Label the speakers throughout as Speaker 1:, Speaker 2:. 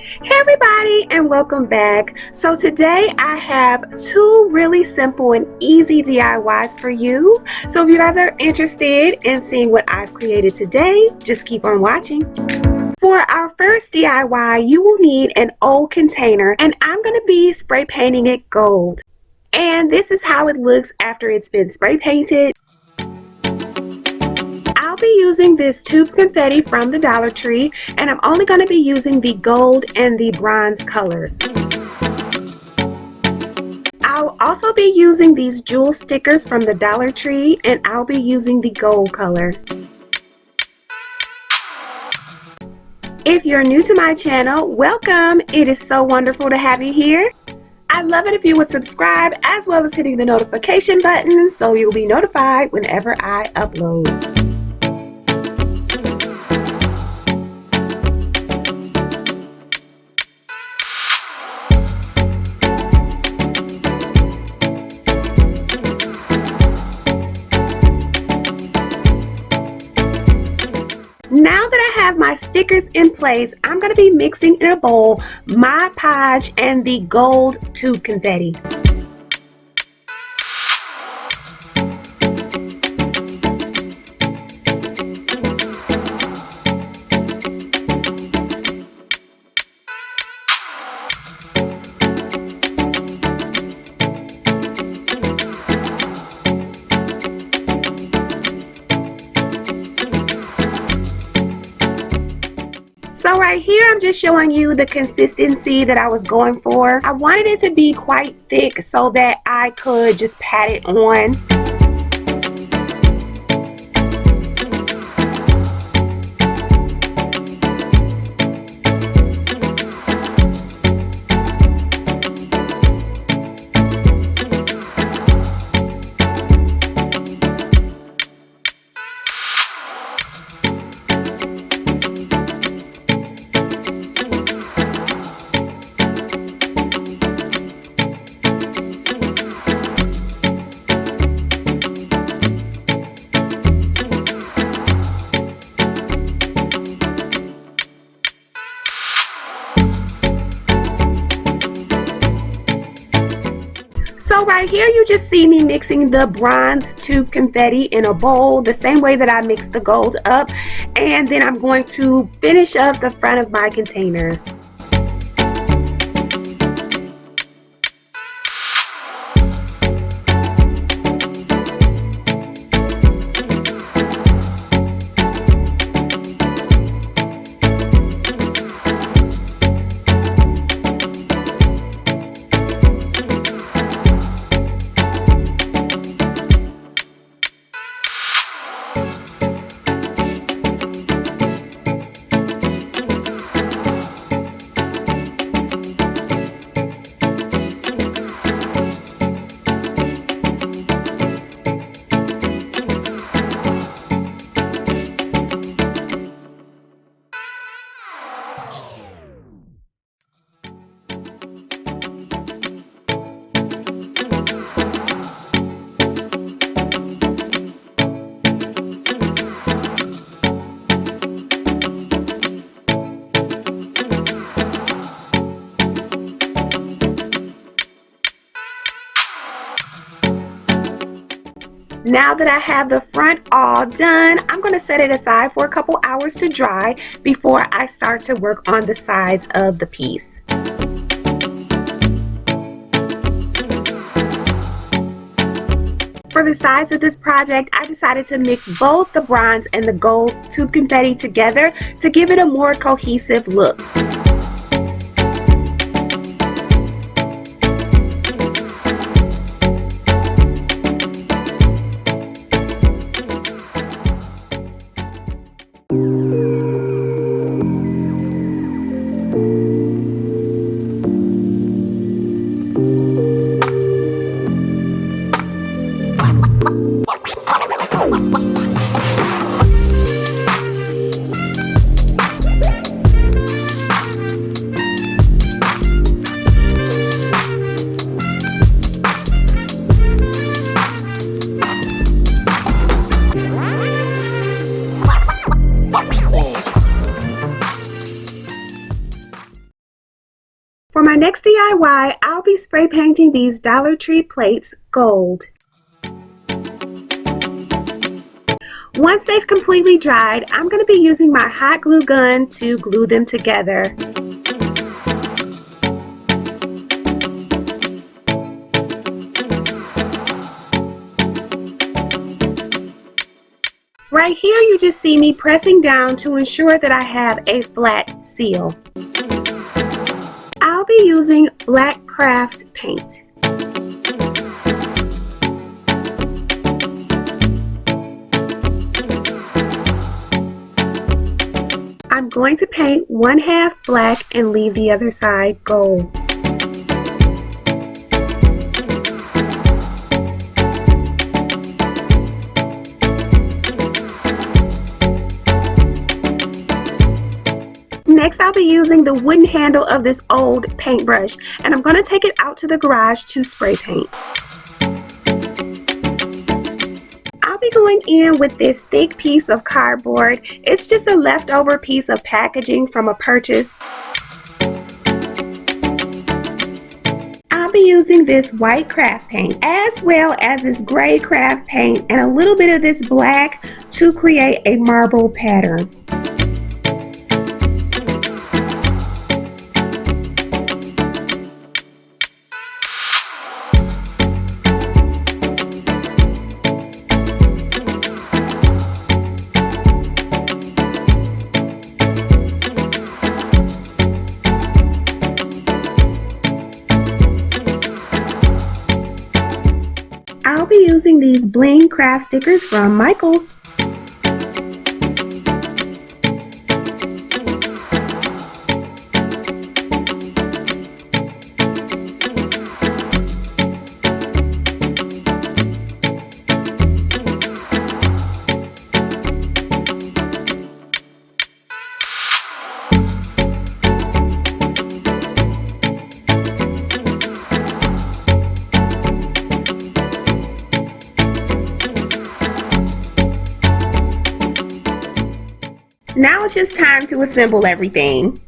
Speaker 1: Hey everybody, and welcome back. So today I have two really simple and easy DIYs for you. So if you guys are interested in seeing what I've created today, just keep on watching. For our first DIY, you will need an old container, and I'm going to be spray painting it gold. And this is how it looks after it's been spray painted. I'll be using this tube confetti from the Dollar Tree, and I'm only going to be using the gold and the bronze colors. I'll also be using these jewel stickers from the Dollar Tree, and I'll be using the gold color. If you're new to my channel, welcome. It is so wonderful to have you here. I'd love it if you would subscribe as well as hitting the notification button so you'll be notified whenever I upload. Now that I have my stickers in place, I'm going to be mixing in a bowl my Podge and the gold tube confetti. So right here, I'm just showing you the consistency that I was going for. I wanted it to be quite thick so that I could just pat it on. So right here, you just see me mixing the bronze tube confetti in a bowl the same way that I mixed the gold up, and then I'm going to finish up the front of my container. Now that I have the front all done, I'm going to set it aside for a couple hours to dry before I start to work on the sides of the piece. For the sides of this project, I decided to mix both the bronze and the gold tube confetti together to give it a more cohesive look. my next DIY, I'll be spray painting these Dollar Tree plates gold. Once they've completely dried, I'm going to be using my hot glue gun to glue them together. Right here you just see me pressing down to ensure that I have a flat seal. I'll be using black craft paint. I'm going to paint one half black and leave the other side gold. Next, I'll be using the wooden handle of this old paintbrush, and I'm going to take it out to the garage to spray paint. I'll be going in with this thick piece of cardboard. It's just a leftover piece of packaging from a purchase. I'll be using this white craft paint as well as this gray craft paint and a little bit of this black to create a marble pattern. I'll be using these bling craft stickers from Michaels. Now it's just time to assemble everything.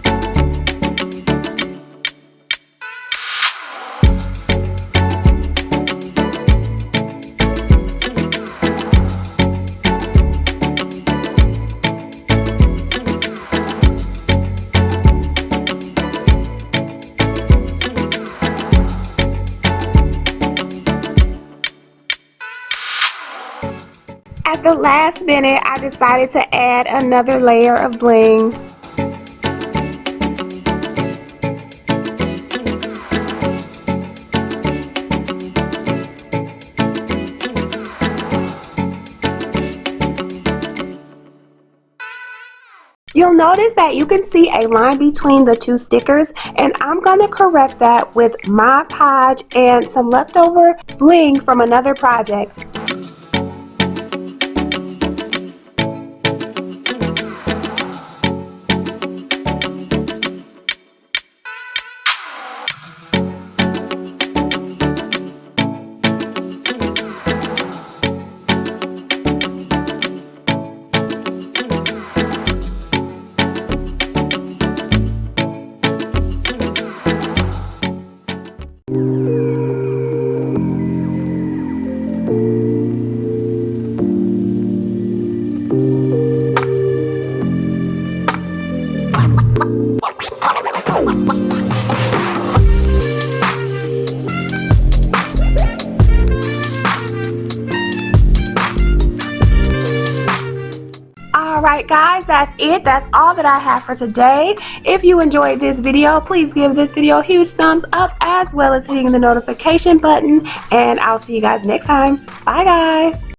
Speaker 1: At the last minute, I decided to add another layer of bling. You'll notice that you can see a line between the two stickers, and I'm going to correct that with Mod Podge and some leftover bling from another project. Alright guys, that's it. That's all that I have for today. If you enjoyed this video, please give this video a huge thumbs up as well as hitting the notification button, and I'll see you guys next time. Bye guys.